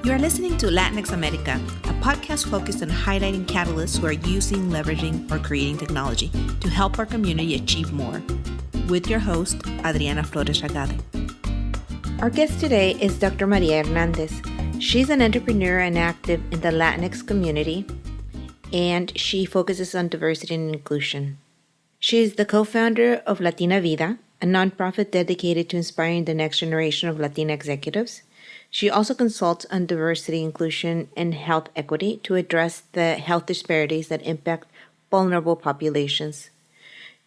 You are listening to Latinx America, a podcast focused on highlighting catalysts who are using, leveraging, or creating technology to help our community achieve more. With your host, Adriana Flores Ragade. Our guest today is Dr. Maria Hernandez. She's an entrepreneur and active in the Latinx community, and she focuses on diversity and inclusion. She is the co-founder of Latina Vida, a nonprofit dedicated to inspiring the next generation of Latina executives. She also consults on diversity, inclusion, and health equity to address the health disparities that impact vulnerable populations.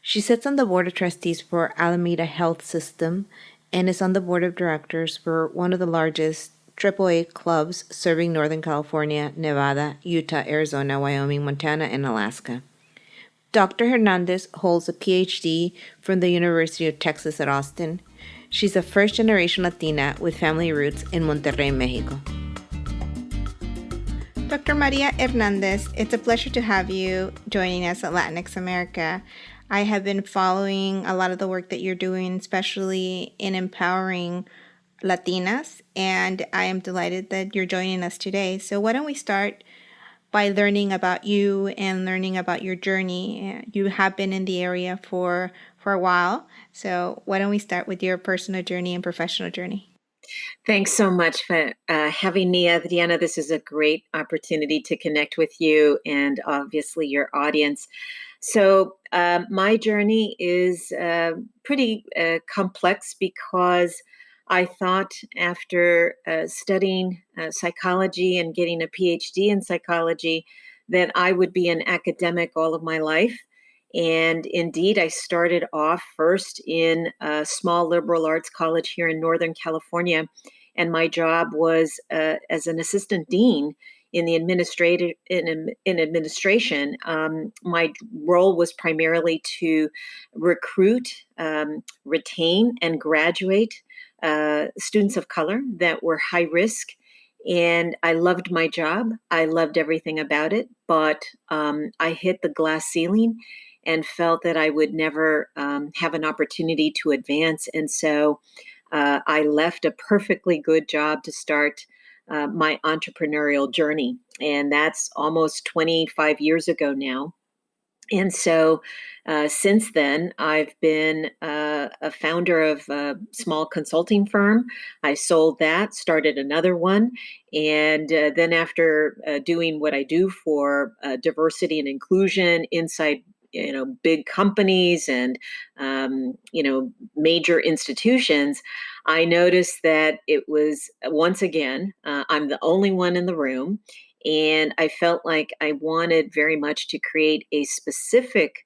She sits on the board of trustees for Alameda Health System and is on the board of directors for one of the largest AAA clubs serving Northern California, Nevada, Utah, Arizona, Wyoming, Montana, and Alaska. Dr. Hernandez holds a PhD from the University of Texas at Austin. She's a first-generation Latina with family roots in Monterrey, Mexico. Dr. Maria Hernandez, it's a pleasure to have you joining us at Latinx America. I have been following a lot of the work that you're doing, especially in empowering Latinas, and I am delighted that you're joining us today. So why don't we start by learning about you and learning about your journey. You have been in the area for a while. So why don't we start with your personal journey and professional journey? Thanks so much for having me, Adriana. This is a great opportunity to connect with you and obviously your audience. So my journey is pretty complex because I thought after studying psychology and getting a PhD in psychology that I would be an academic all of my life. And indeed, I started off first in a small liberal arts college here in Northern California. And my job was as an assistant dean in the administration. My role was primarily to recruit, retain, and graduate students of color that were high risk. And I loved my job. I loved everything about it, but I hit the glass ceiling and felt that I would never have an opportunity to advance. And so I left a perfectly good job to start my entrepreneurial journey. And that's almost 25 years ago now. And so since then, I've been a founder of a small consulting firm. I sold that, started another one. And then after doing what I do for diversity and inclusion inside big companies and, major institutions, I noticed that it was, once again, I'm the only one in the room. And I felt like I wanted very much to create a specific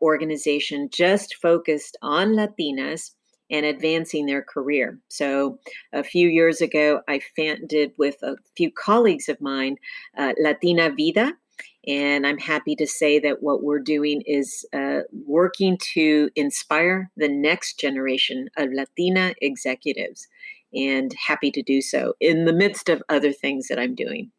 organization just focused on Latinas and advancing their career. So a few years ago, I founded with a few colleagues of mine, Latina Vida. And I'm happy to say that what we're doing is working to inspire the next generation of Latina executives, and happy to do so in the midst of other things that I'm doing.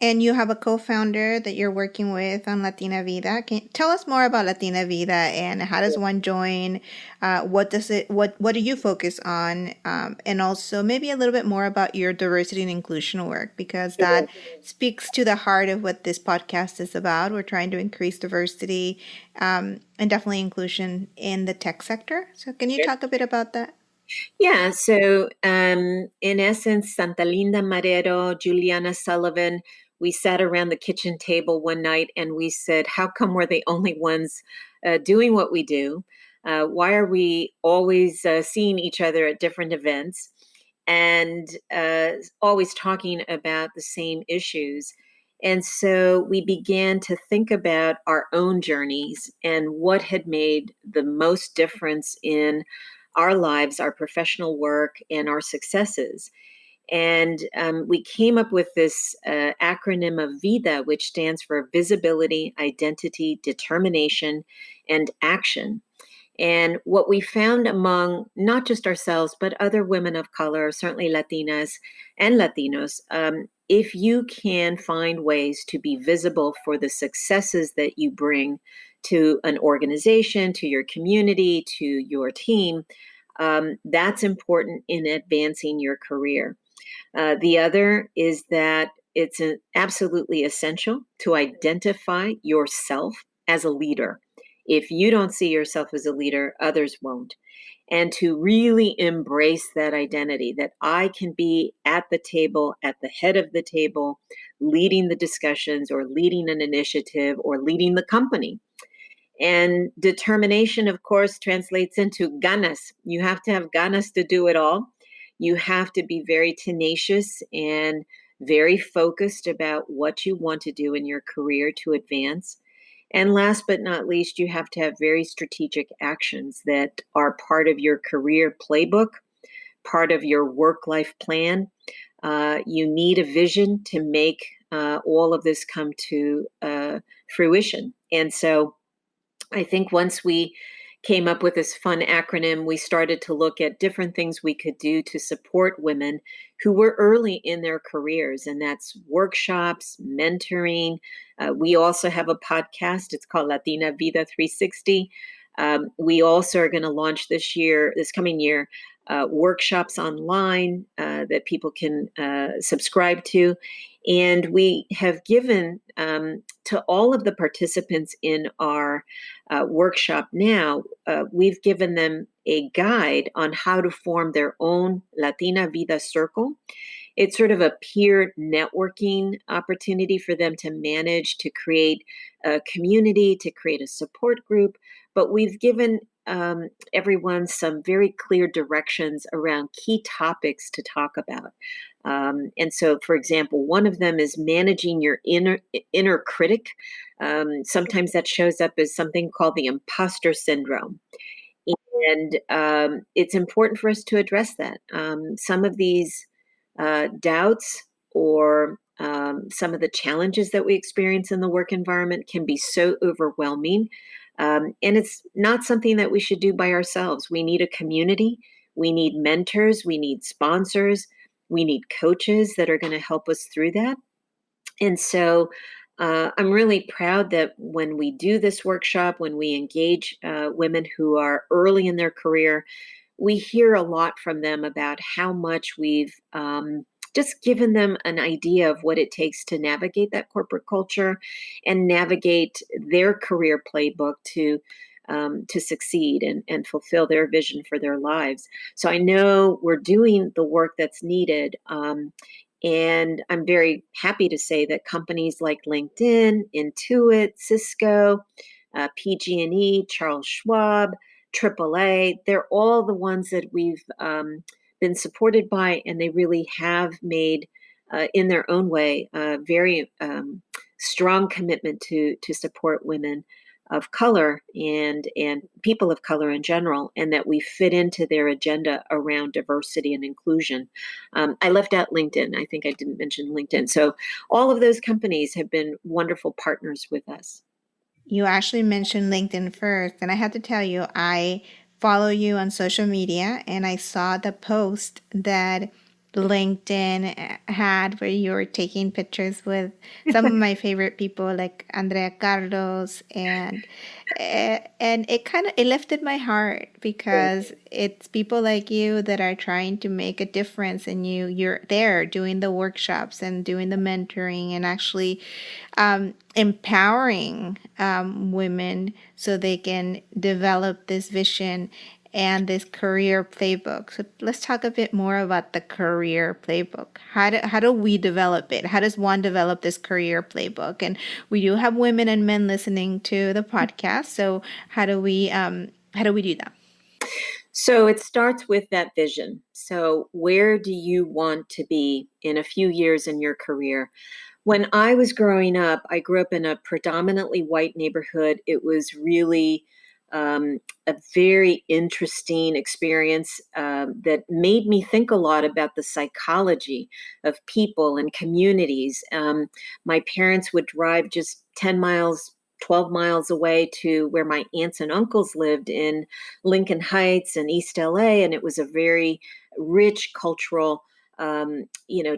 And you have a co-founder that you're working with on Latina Vida. Can you tell us more about Latina Vida and how does one join? What do you focus on? And also maybe a little bit more about your diversity and inclusion work, because that speaks to the heart of what this podcast is about. We're trying to increase diversity and definitely inclusion in the tech sector. So can you talk a bit about that? Yeah, so in essence, Santa Linda Marrero, Juliana Sullivan, we sat around the kitchen table one night and we said, how come we're the only ones doing what we do? Why are we always seeing each other at different events and always talking about the same issues? And so we began to think about our own journeys and what had made the most difference in our lives, our professional work, and our successes. And we came up with this acronym of VIDA, which stands for Visibility, Identity, Determination, and Action. And what we found among not just ourselves, but other women of color, certainly Latinas and Latinos, if you can find ways to be visible for the successes that you bring to an organization, to your community, to your team, that's important in advancing your career. The other is that it's absolutely essential to identify yourself as a leader. If you don't see yourself as a leader, others won't. And to really embrace that identity that I can be at the table, at the head of the table, leading the discussions or leading an initiative or leading the company. And determination, of course, translates into ganas. You have to have ganas to do it all. You have to be very tenacious and very focused about what you want to do in your career to advance. And last but not least, you have to have very strategic actions that are part of your career playbook, part of your work life plan. You need a vision to make all of this come to fruition. And so I think once we came up with this fun acronym, we started to look at different things we could do to support women who were early in their careers. And that's workshops, mentoring. We also have a podcast. It's called Latina Vida 360. We also are going to launch this coming year, workshops online that people can subscribe to. And we have given to all of the participants in our workshop now, we've given them a guide on how to form their own Latina Vida circle. It's sort of a peer networking opportunity for them to manage, to create a community, to create a support group. But we've given everyone some very clear directions around key topics to talk about. And so, for example, one of them is managing your inner critic. Sometimes that shows up as something called the imposter syndrome. And it's important for us to address that. Some of these doubts or some of the challenges that we experience in the work environment can be so overwhelming. And it's not something that we should do by ourselves. We need a community. We need mentors. We need sponsors. We need coaches that are going to help us through that. And so I'm really proud that when we do this workshop, when we engage women who are early in their career, we hear a lot from them about how much we've just given them an idea of what it takes to navigate that corporate culture and navigate their career playbook to succeed and fulfill their vision for their lives. So I know we're doing the work that's needed. And I'm very happy to say that companies like LinkedIn, Intuit, Cisco, PG&E, Charles Schwab, AAA, they're all the ones that we've been supported by, and they really have made, in their own way, a very strong commitment to support women of color and people of color in general, and that we fit into their agenda around diversity and inclusion. I left out LinkedIn. I think I didn't mention LinkedIn. So all of those companies have been wonderful partners with us. You actually mentioned LinkedIn first, and I have to tell you, I follow you on social media, and I saw the post that LinkedIn had where you were taking pictures with some of my favorite people like Andrea Carlos, and it lifted my heart because it's people like you that are trying to make a difference, and you're there doing the workshops and doing the mentoring and actually empowering women so they can develop this vision and this career playbook. So let's talk a bit more about the career playbook. How do we develop it? How does one develop this career playbook? And we do have women and men listening to the podcast. So how do we do that? So it starts with that vision. So where do you want to be in a few years in your career? When I was growing up, I grew up in a predominantly white neighborhood. It was really a very interesting experience that made me think a lot about the psychology of people and communities. My parents would drive just 10 miles, 12 miles away to where my aunts and uncles lived in Lincoln Heights and East LA. And it was a very rich cultural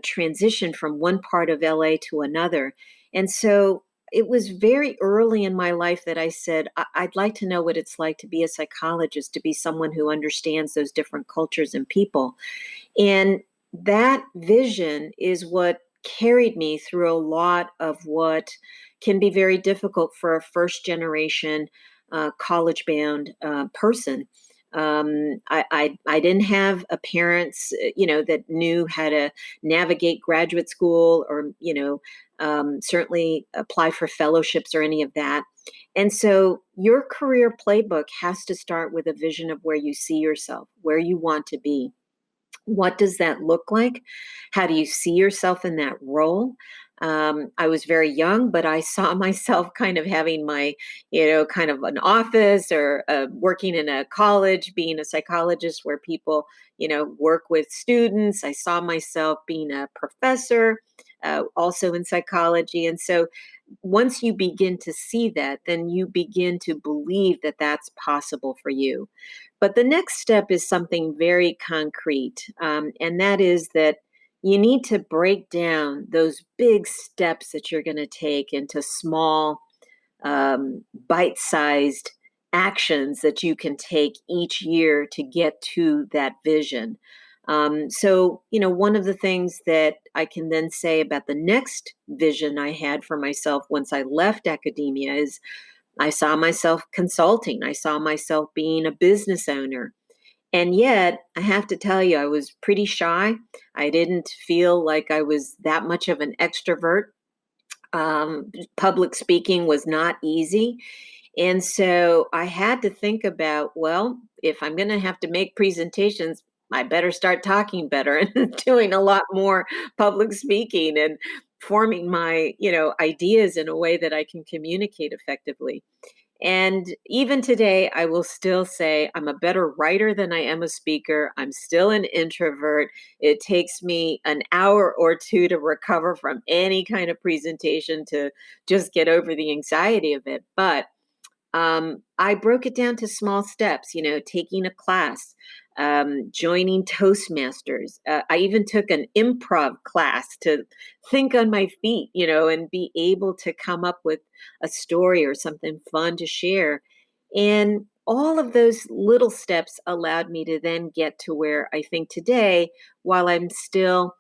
transition from one part of LA to another. And so it was very early in my life that I said, I'd like to know what it's like to be a psychologist, to be someone who understands those different cultures and people. And that vision is what carried me through a lot of what can be very difficult for a first generation college bound person. I didn't have a parents, that knew how to navigate graduate school or, certainly apply for fellowships or any of that. And so your career playbook has to start with a vision of where you see yourself, where you want to be. What does that look like? How do you see yourself in that role? I was very young, but I saw myself kind of having my, kind of an office or working in a college, being a psychologist where people, work with students. I saw myself being a professor, also in psychology. And so once you begin to see that, then you begin to believe that that's possible for you. But the next step is something very concrete, and that is that you need to break down those big steps that you're going to take into small, bite sized actions that you can take each year to get to that vision. One of the things that I can then say about the next vision I had for myself once I left academia is I saw myself consulting. I saw myself being a business owner. And yet, I have to tell you, I was pretty shy. I didn't feel like I was that much of an extrovert. Public speaking was not easy. And so I had to think about, well, if I'm going to have to make presentations, I better start talking better and doing a lot more public speaking and forming my, ideas in a way that I can communicate effectively. And even today, I will still say I'm a better writer than I am a speaker. I'm still an introvert. It takes me an hour or two to recover from any kind of presentation to just get over the anxiety of it. But I broke it down to small steps, taking a class, joining Toastmasters. I even took an improv class to think on my feet, and be able to come up with a story or something fun to share. And all of those little steps allowed me to then get to where I think today, while I'm still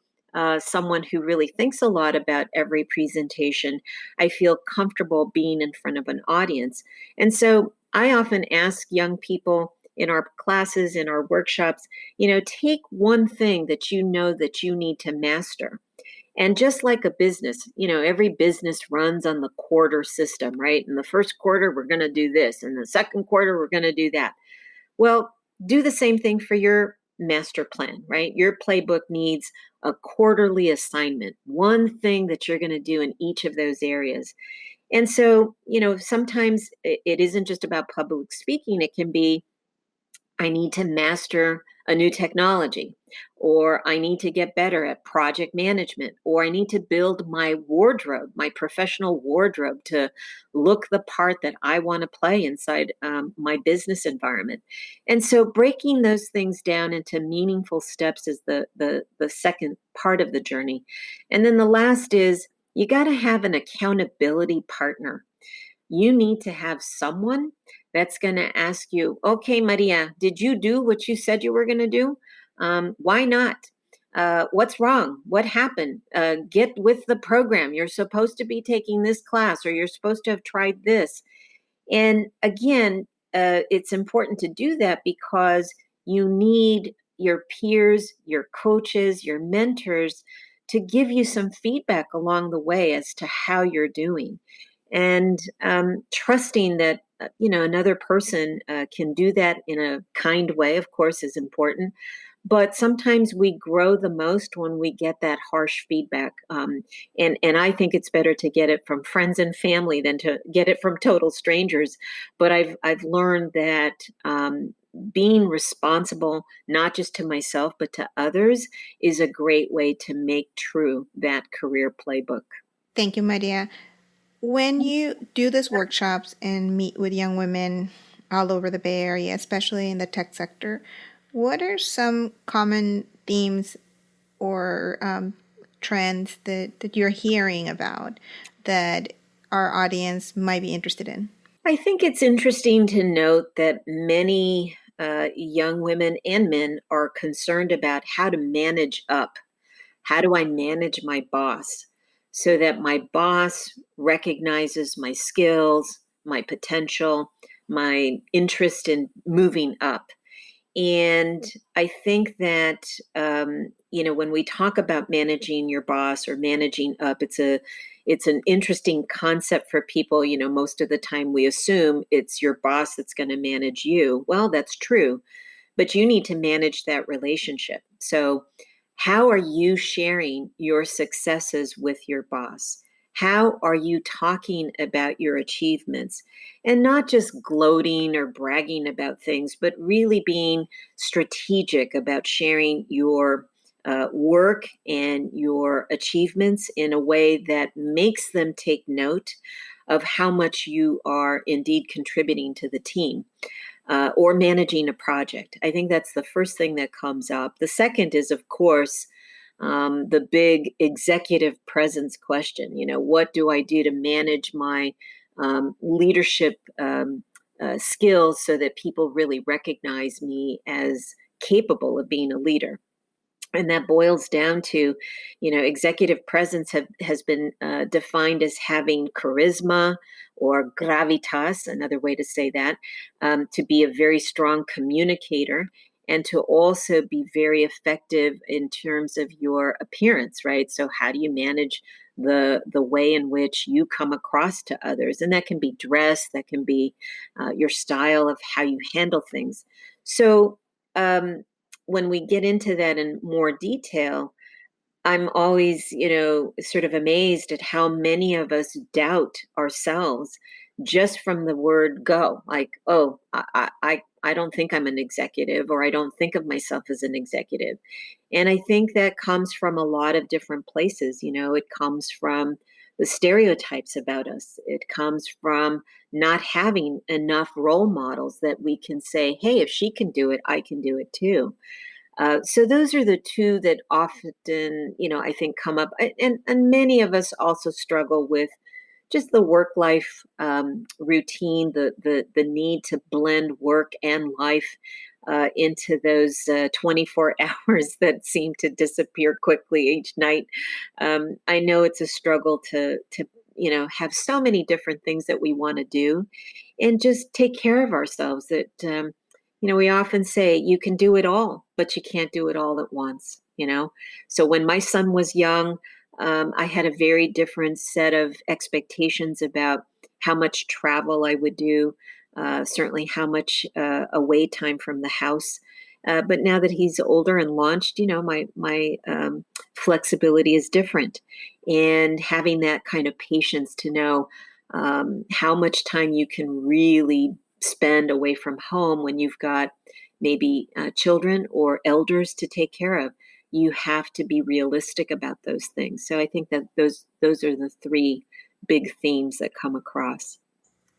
someone who really thinks a lot about every presentation, I feel comfortable being in front of an audience. And so I often ask young people in our classes, in our workshops, take one thing that you know that you need to master. And just like a business, every business runs on the quarter system, right? In the first quarter, we're going to do this. In the second quarter, we're going to do that. Well, do the same thing for your master plan, right? Your playbook needs a quarterly assignment, one thing that you're going to do in each of those areas. And so, sometimes it isn't just about public speaking. It can be, I need to master a new technology, or I need to get better at project management, or I need to build my wardrobe, my professional wardrobe to look the part that I want to play inside my business environment. And so breaking those things down into meaningful steps is the second part of the journey. And then the last is you got to have an accountability partner. You need to have someone that's going to ask you, okay, Maria, did you do what you said you were going to do? Why not? What's wrong? What happened? Get with the program. You're supposed to be taking this class, or you're supposed to have tried this. And again, it's important to do that because you need your peers, your coaches, your mentors to give you some feedback along the way as to how you're doing. And trusting that another person can do that in a kind way, of course, is important. But sometimes we grow the most when we get that harsh feedback, and I think it's better to get it from friends and family than to get it from total strangers. But I've learned that being responsible, not just to myself but to others, is a great way to make true that career playbook. Thank you, Maria. When you do these workshops and meet with young women all over the Bay Area, especially in the tech sector, what are some common themes or trends that you're hearing about that our audience might be interested in? I think it's interesting to note that many young women and men are concerned about how to manage up. How do I manage my boss so that my boss recognizes my skills, my potential, my interest in moving up? And I think that when we talk about managing your boss or managing up, it's an interesting concept for people. Most of the time we assume it's your boss that's going to manage you. Well, that's true, but you need to manage that relationship. So, how are you sharing your successes with your boss? How are you talking about your achievements? And not just gloating or bragging about things, but really being strategic about sharing your work and your achievements in a way that makes them take note of how much you are indeed contributing to the team. Or managing a project. I think that's the first thing that comes up. The second is, of course, the big executive presence question. What do I do to manage my leadership skills so that people really recognize me as capable of being a leader? And that boils down to, executive presence has been defined as having charisma or gravitas, another way to say that, to be a very strong communicator and to also be very effective in terms of your appearance, right? So how do you manage the way in which you come across to others? And that can be dress, that can be your style of how you handle things. So, when we get into that in more detail, I'm always, sort of amazed at how many of us doubt ourselves just from the word go. Like, oh, I don't think I'm an executive, or I don't think of myself as an executive. And I think that comes from a lot of different places. It comes from the stereotypes about us. It comes from not having enough role models that we can say, hey, if she can do it, I can do it too. So those are the two that often, I think come up. And many of us also struggle with just the work life routine, the need to blend work and life into those 24 hours that seem to disappear quickly each night. I know it's a struggle to have so many different things that we want to do and just take care of ourselves. That we often say you can do it all, but you can't do it all at once. So when my son was young, I had a very different set of expectations about how much travel I would do, certainly how much away time from the house. But now that he's older and launched, my flexibility is different, and having that kind of patience to know how much time you can really spend away from home when you've got maybe children or elders to take care of. You have to be realistic about those things. So I think that those are the three big themes that come across.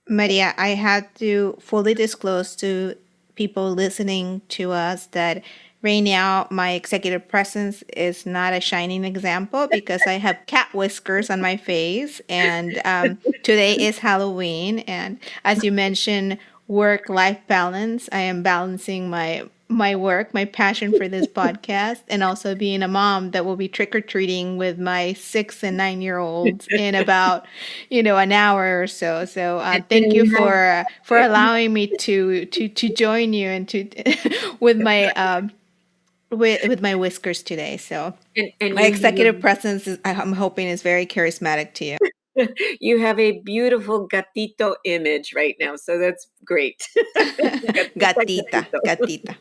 Maria, I had to fully disclose to people listening to us that right now my executive presence is not a shining example because I have cat whiskers on my face, and today is Halloween. And as you mentioned, work-life balance. I am balancing my work, my passion for this podcast, and also being a mom that will be trick-or-treating with my 6 and 9 year olds in about an hour or so. So thank you for allowing me to join you and to with my with my whiskers today. So and my executive presence is, I'm hoping, is very charismatic to you. You have a beautiful gatito image right now, so that's great. Gatita, gatita.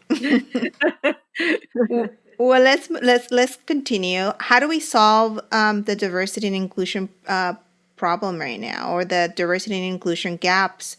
Well, let's continue. How do we solve the diversity and inclusion problem right now, or the diversity and inclusion gaps,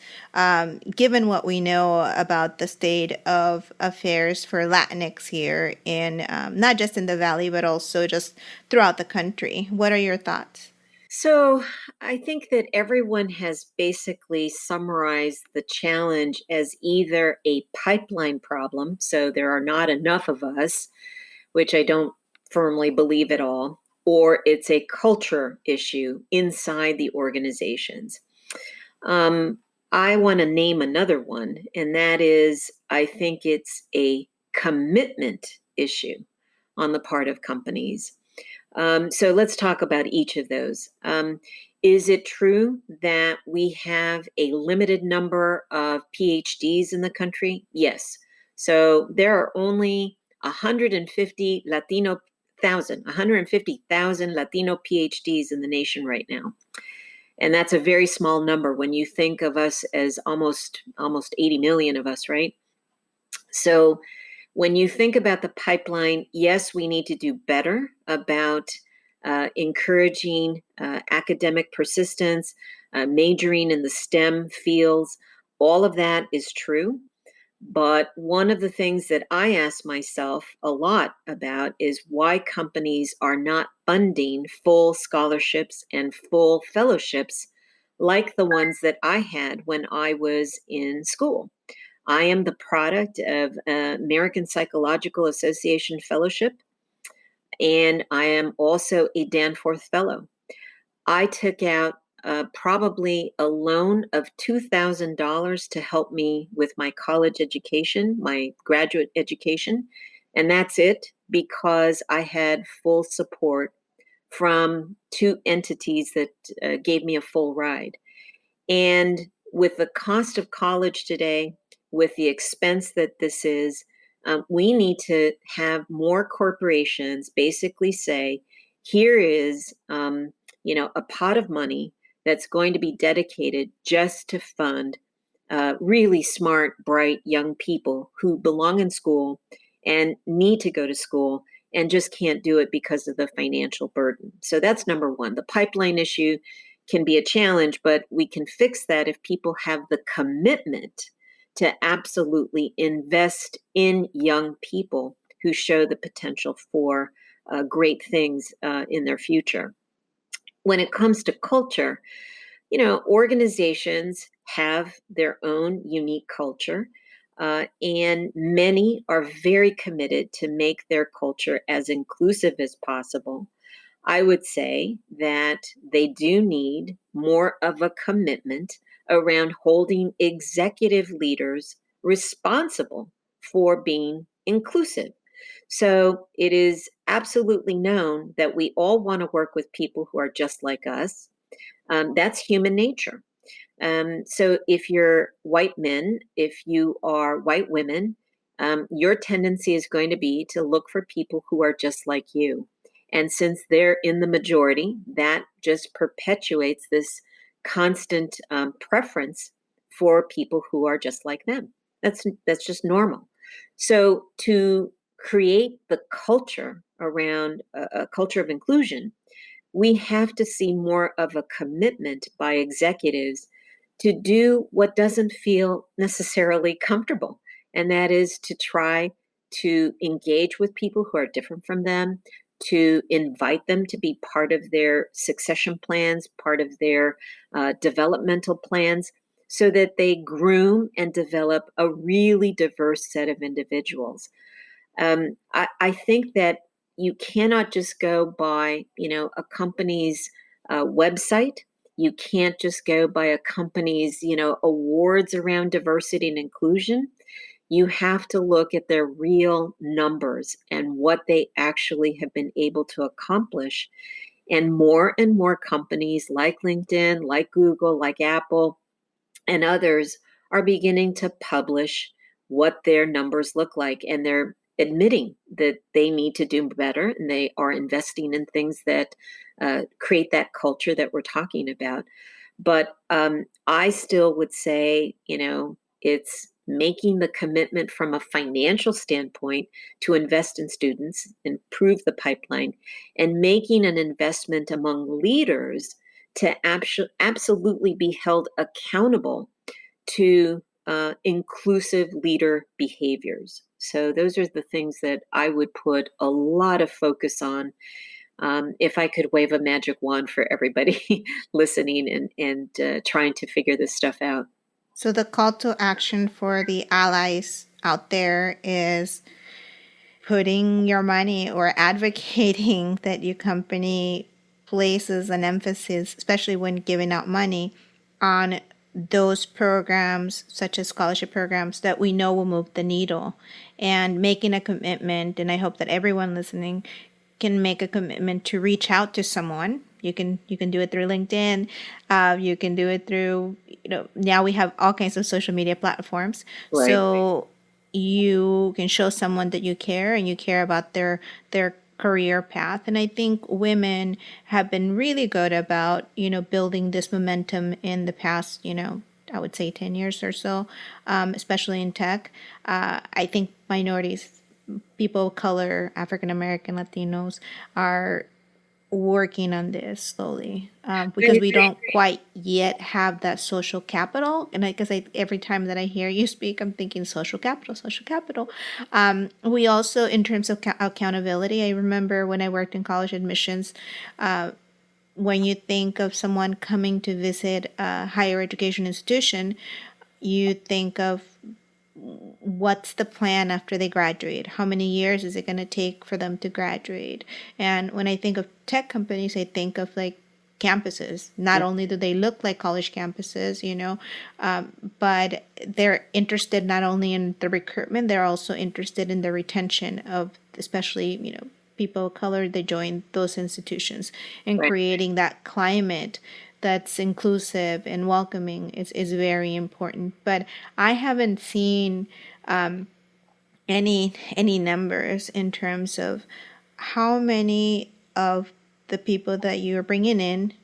given what we know about the state of affairs for Latinx here in not just in the Valley, but also just throughout the country? What are your thoughts? So I think that everyone has basically summarized the challenge as either a pipeline problem, so there are not enough of us, which I don't firmly believe at all, or it's a culture issue inside the organizations. I want to name another one, and that is, I think it's a commitment issue on the part of companies. So let's talk about each of those. Is it true that we have a limited number of PhDs in the country? Yes. So there are only 150,000 Latino PhDs in the nation right now. And that's a very small number when you think of us as almost 80 million of us, right? So when you think about the pipeline, yes, we need to do better about encouraging academic persistence, majoring in the STEM fields. All of that is true. But one of the things that I ask myself a lot about is why companies are not funding full scholarships and full fellowships like the ones that I had when I was in school. I am the product of American Psychological Association Fellowship, and I am also a Danforth Fellow. I took out probably a loan of $2,000 to help me with my college education, my graduate education, and that's it because I had full support from two entities that gave me a full ride. And with the cost of college today, with the expense that this is, we need to have more corporations basically say, here is, a pot of money that's going to be dedicated just to fund really smart, bright young people who belong in school and need to go to school and just can't do it because of the financial burden. So that's number one. The pipeline issue can be a challenge, but we can fix that if people have the commitment to absolutely invest in young people who show the potential for great things in their future. When it comes to culture, organizations have their own unique culture, and many are very committed to make their culture as inclusive as possible. I would say that they do need more of a commitment around holding executive leaders responsible for being inclusive. So it is absolutely known that we all want to work with people who are just like us. That's human nature. So if you're white men, if you are white women, your tendency is going to be to look for people who are just like you. And since they're in the majority, that just perpetuates this constant preference for people who are just like them. That's just normal. So to create the culture around a culture of inclusion, we have to see more of a commitment by executives to do what doesn't feel necessarily comfortable, and that is to try to engage with people who are different from them, to invite them to be part of their succession plans, part of their developmental plans, so that they groom and develop a really diverse set of individuals. I think that you cannot just go by, a company's website. You can't just go by a company's, awards around diversity and inclusion. You have to look at their real numbers and what they actually have been able to accomplish. And more companies like LinkedIn, like Google, like Apple, and others are beginning to publish what their numbers look like. And they're admitting that they need to do better, and they are investing in things that create that culture that we're talking about. But I still would say, it's making the commitment from a financial standpoint to invest in students, improve the pipeline, and making an investment among leaders to absolutely be held accountable to inclusive leader behaviors. So those are the things that I would put a lot of focus on. If I could wave a magic wand for everybody listening and trying to figure this stuff out. So the call to action for the allies out there is putting your money or advocating that your company places an emphasis, especially when giving out money, on those programs, such as scholarship programs, that we know will move the needle, and making a commitment. And I hope that everyone listening can make a commitment to reach out to someone. You can do it through LinkedIn. You can do it through, now we have all kinds of social media platforms. Right. So you can show someone that you care, and you care about their career path. And I think women have been really good about, building this momentum in the past, I would say 10 years or so, especially in tech. I think minorities, people of color, African American, Latinos are working on this slowly, I because we agree. don't quite yet have that social capital. And I guess every time that I hear you speak, I'm thinking social capital, social capital. We also, in terms of accountability, I remember when I worked in college admissions, when you think of someone coming to visit a higher education institution, you think of what's the plan after they graduate? How many years is it going to take for them to graduate? And when I think of tech companies, I think of like campuses. Not only do they look like college campuses, but they're interested not only in the recruitment, they're also interested in the retention of, especially, people of color. They join those institutions, and Right. creating that climate that's inclusive and welcoming is very important. But I haven't seen any numbers in terms of how many of the people that you're bringing in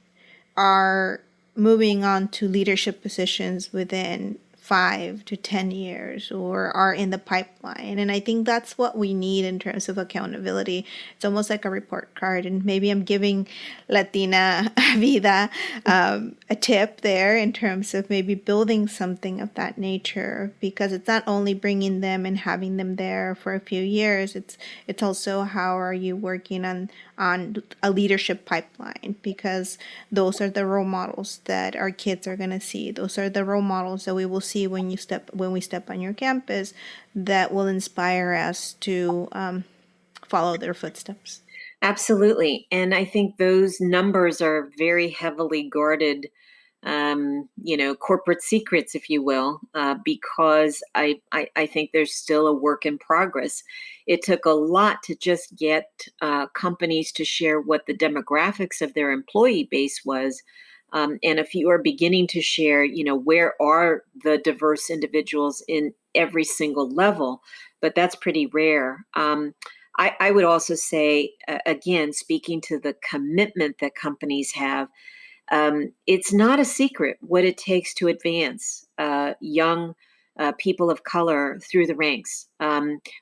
are moving on to leadership positions within 5 to 10 years, or are in the pipeline. And I think that's what we need in terms of accountability. It's almost like a report card. And maybe I'm giving Latina Vida a tip there in terms of maybe building something of that nature, because it's not only bringing them and having them there for a few years. It's also, how are you working on a leadership pipeline, because those are the role models that our kids are going to see. Those are the role models that we will see when we step on your campus, that will inspire us to follow their footsteps. Absolutely. And I think those numbers are very heavily guarded, corporate secrets, if you will, because I think there's still a work in progress. It took a lot to just get companies to share what the demographics of their employee base was. And if you are beginning to share, where are the diverse individuals in every single level, but that's pretty rare. I would also say, again, speaking to the commitment that companies have, it's not a secret what it takes to advance young people of color through the ranks.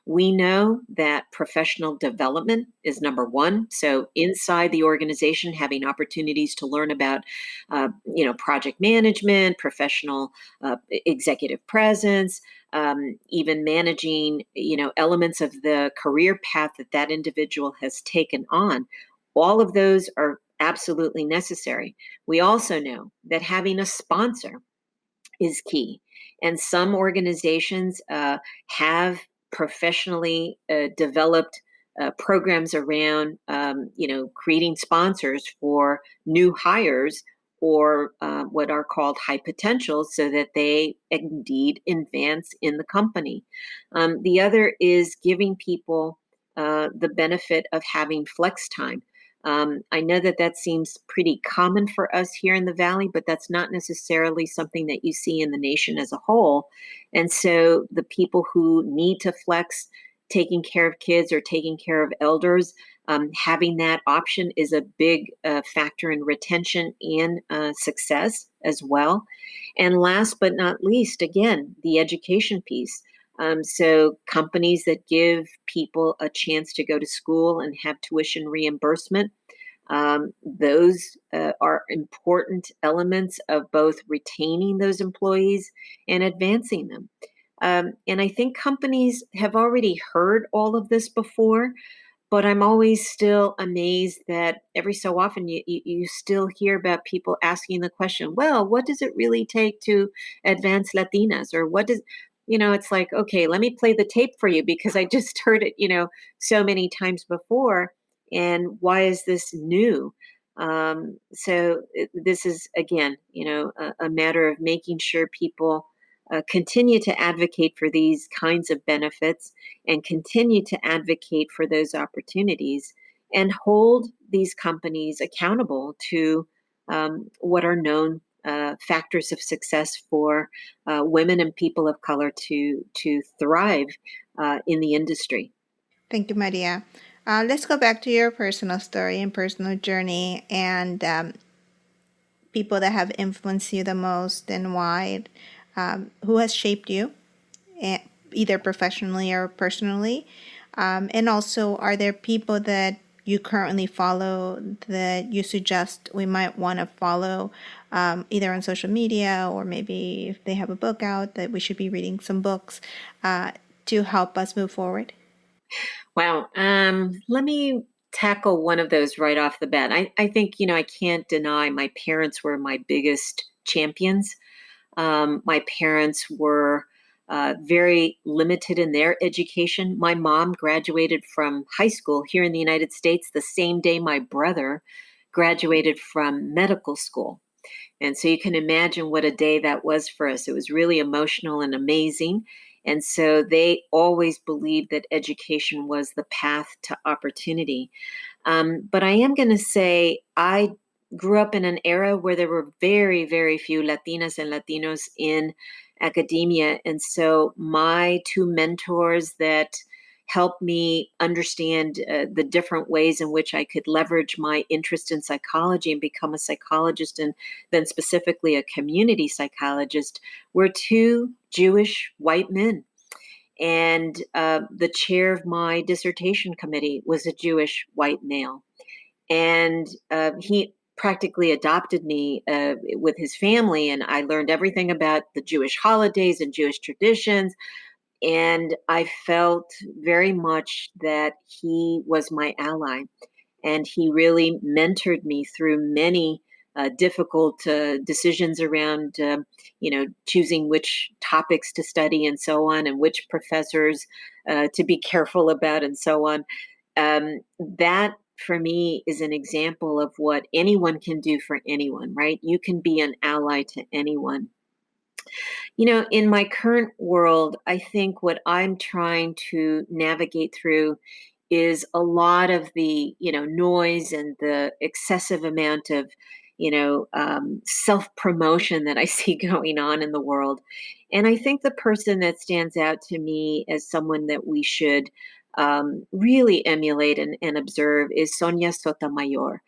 We know that professional development is number one. So inside the organization, having opportunities to learn about, project management, professional executive presence, even managing, elements of the career path that individual has taken on. All of those are absolutely necessary. We also know that having a sponsor is key. And some organizations have professionally developed programs around, creating sponsors for new hires, or what are called high potentials, so that they indeed advance in the company. The other is giving people the benefit of having flex time. I know that seems pretty common for us here in the Valley, but that's not necessarily something that you see in the nation as a whole. And so the people who need to flex, taking care of kids or taking care of elders, having that option is a big factor in retention and success as well. And last but not least, again, the education piece. So companies that give people a chance to go to school and have tuition reimbursement, those are important elements of both retaining those employees and advancing them. And I think companies have already heard all of this before, but I'm always still amazed that every so often you still hear about people asking the question, well, what does it really take to advance Latinas? Or what does, it's like, okay, let me play the tape for you, because I just heard it, so many times before. And why is this new? This is, again, a matter of making sure people continue to advocate for these kinds of benefits and continue to advocate for those opportunities and hold these companies accountable to what are known factors of success for women and people of color to thrive in the industry. Thank you, Maria. Let's go back to your personal story and personal journey and people that have influenced you the most and why. Who has shaped you, either professionally or personally? And also, are there people that you currently follow that you suggest we might want to follow, either on social media or maybe if they have a book out that we should be reading some books to help us move forward? Wow. Let me tackle one of those right off the bat. I think, I can't deny my parents were my biggest champions. My parents were very limited in their education. My mom graduated from high school here in the United States the same day my brother graduated from medical school. And so you can imagine what a day that was for us. It was really emotional and amazing. And so they always believed that education was the path to opportunity. But I am going to say I grew up in an era where there were very, very few Latinas and Latinos in academia. And so my two mentors that helped me understand the different ways in which I could leverage my interest in psychology and become a psychologist, and then specifically a community psychologist, were two Jewish white men. And the chair of my dissertation committee was a Jewish white male. And he practically adopted me with his family. And I learned everything about the Jewish holidays and Jewish traditions. And I felt very much that he was my ally. And he really mentored me through many difficult decisions around, choosing which topics to study and so on, and which professors to be careful about and so on. That for me is an example of what anyone can do for anyone, right? You can be an ally to anyone. In my current world, I think what I'm trying to navigate through is a lot of the, noise and the excessive amount of, self promotion that I see going on in the world. And I think the person that stands out to me as someone that we should really emulate and observe is Sonia Sotomayor,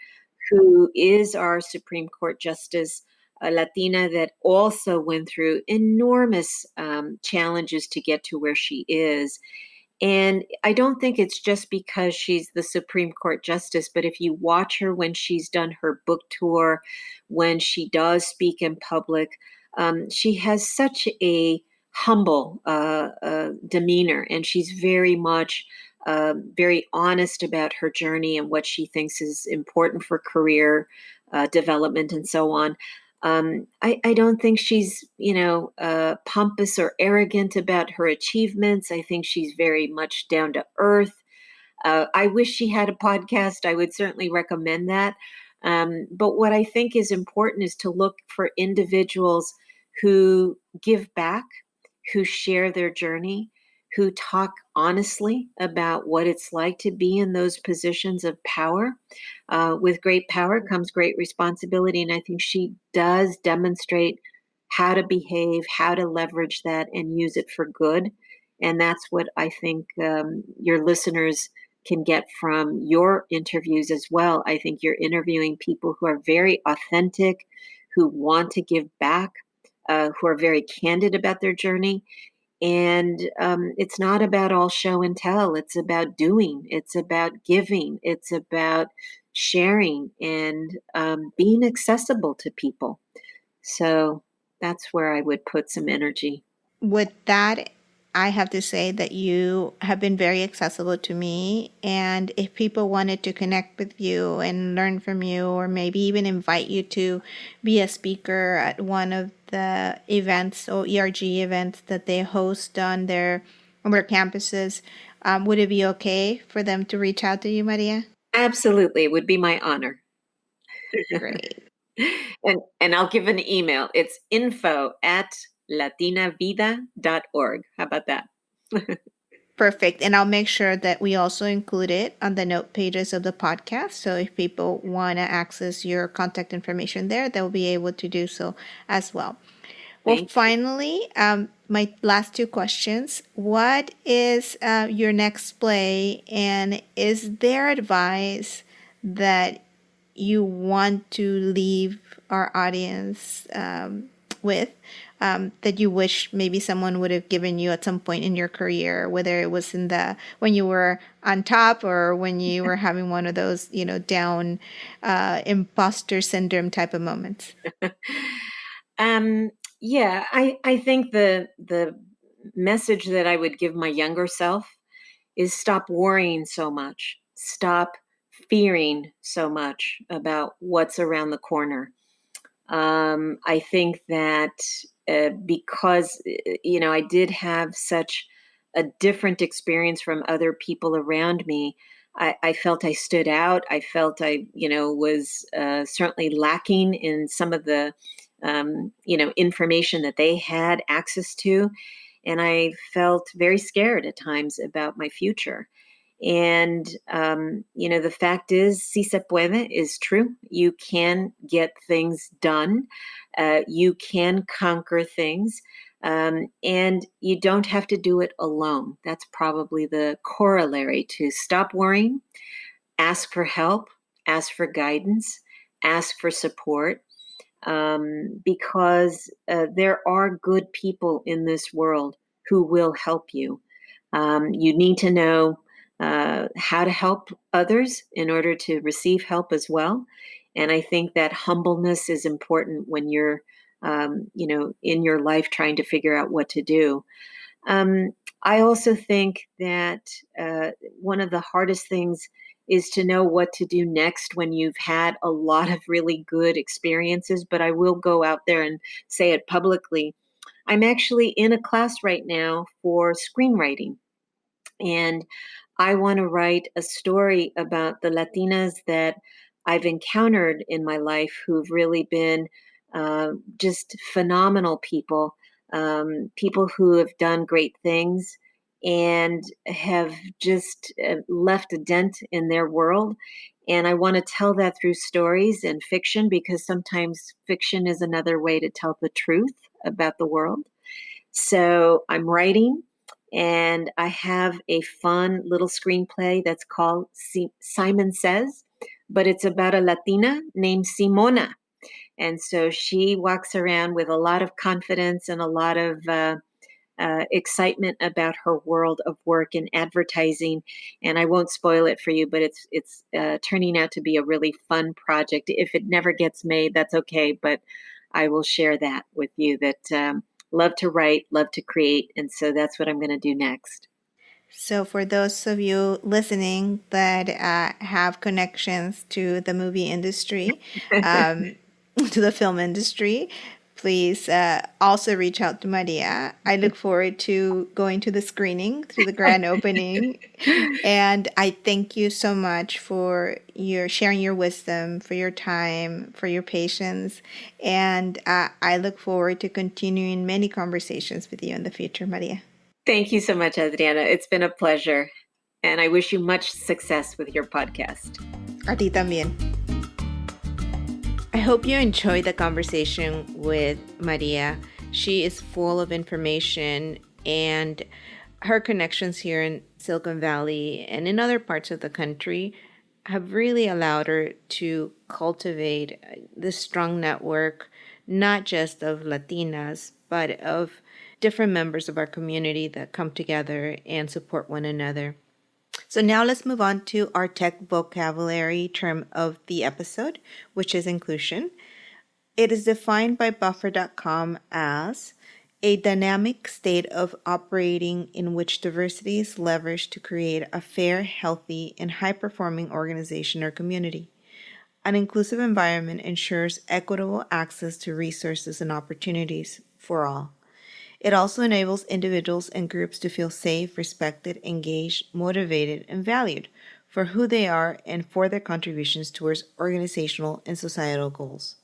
who is our Supreme Court Justice, a Latina that also went through enormous challenges to get to where she is. And I don't think it's just because she's the Supreme Court Justice, but if you watch her when she's done her book tour, when she does speak in public, she has such a humble demeanor, and she's very much very honest about her journey and what she thinks is important for career development and so on. I don't think she's, pompous or arrogant about her achievements. I think she's very much down to earth. I wish she had a podcast. I would certainly recommend that. But what I think is important is to look for individuals who give back, who share their journey, who talk honestly about what it's like to be in those positions of power. With great power comes great responsibility. And I think she does demonstrate how to behave, how to leverage that and use it for good. And that's what I think your listeners can get from your interviews as well. I think you're interviewing people who are very authentic, who want to give back, who are very candid about their journey. And it's not about all show and tell. It's about doing. It's about giving. It's about sharing and being accessible to people. So that's where I would put some energy. With that, I have to say that you have been very accessible to me. And if people wanted to connect with you and learn from you, or maybe even invite you to be a speaker at one of the events or ERG events that they host on their campuses, would it be okay for them to reach out to you, Maria? Absolutely. It would be my honor. Great. And I'll give an email. It's info@latinavida.org. How about that? Perfect. And I'll make sure that we also include it on the note pages of the podcast. So if people want to access your contact information there, they'll be able to do so as well. Well, Thank you. finally, my last two questions. What is your next play? And is there advice that you want to leave our audience with that you wish maybe someone would have given you at some point in your career, whether it was in the when you were on top or when you were having one of those, down imposter syndrome type of moments? Um, yeah, I think the message that I would give my younger self is stop worrying so much. Stop fearing so much about what's around the corner. I think that because I did have such a different experience from other people around me. I felt I stood out. I felt I was certainly lacking in some of the information that they had access to, and I felt very scared at times about my future. And, the fact is, si se puede is true. You can get things done. You can conquer things. And you don't have to do it alone. That's probably the corollary to stop worrying, ask for help, ask for guidance, ask for support, because there are good people in this world who will help you. You need to know how to help others in order to receive help as well. And I think that humbleness is important when you're, in your life trying to figure out what to do. Um, I also think that one of the hardest things is to know what to do next when you've had a lot of really good experiences. But I will go out there and say it publicly. I'm actually in a class right now for screenwriting. And I want to write a story about the Latinas that I've encountered in my life who've really been just phenomenal people, people who have done great things and have just left a dent in their world. And I want to tell that through stories and fiction, because sometimes fiction is another way to tell the truth about the world. So I'm writing, and I have a fun little screenplay that's called Simon Says, but it's about a Latina named Simona. And so she walks around with a lot of confidence and a lot of excitement about her world of work in advertising. And I won't spoil it for you, but it's turning out to be a really fun project. If it never gets made, that's okay. But I will share that with you. That love to write, love to create, and so that's what I'm going to do next. So, for those of you listening that have connections to the movie industry, um, to the film industry, please also reach out to Maria. I look forward to going to the screening, to the grand opening. And I thank you so much for your sharing your wisdom, for your time, for your patience. And I look forward to continuing many conversations with you in the future, Maria. Thank you so much, Adriana. It's been a pleasure. And I wish you much success with your podcast. A ti también. I hope you enjoyed the conversation with Maria. She is full of information, and her connections here in Silicon Valley and in other parts of the country have really allowed her to cultivate this strong network, not just of Latinas, but of different members of our community that come together and support one another. So now let's move on to our tech vocabulary term of the episode, which is inclusion. It is defined by Buffer.com as a dynamic state of operating in which diversity is leveraged to create a fair, healthy, and high-performing organization or community. An inclusive environment ensures equitable access to resources and opportunities for all. It also enables individuals and groups to feel safe, respected, engaged, motivated, and valued for who they are and for their contributions towards organizational and societal goals.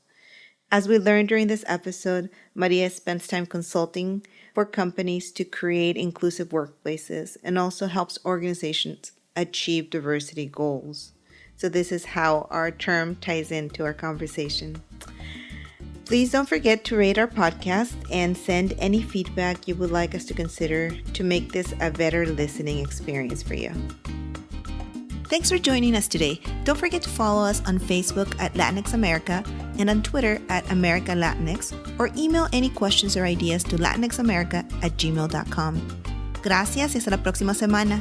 As we learned during this episode, Maria spends time consulting for companies to create inclusive workplaces and also helps organizations achieve diversity goals. So this is how our term ties into our conversation. Please don't forget to rate our podcast and send any feedback you would like us to consider to make this a better listening experience for you. Thanks for joining us today. Don't forget to follow us on Facebook at Latinx America and on Twitter at America Latinx, or email any questions or ideas to latinxamerica@gmail.com. Gracias y hasta la próxima semana.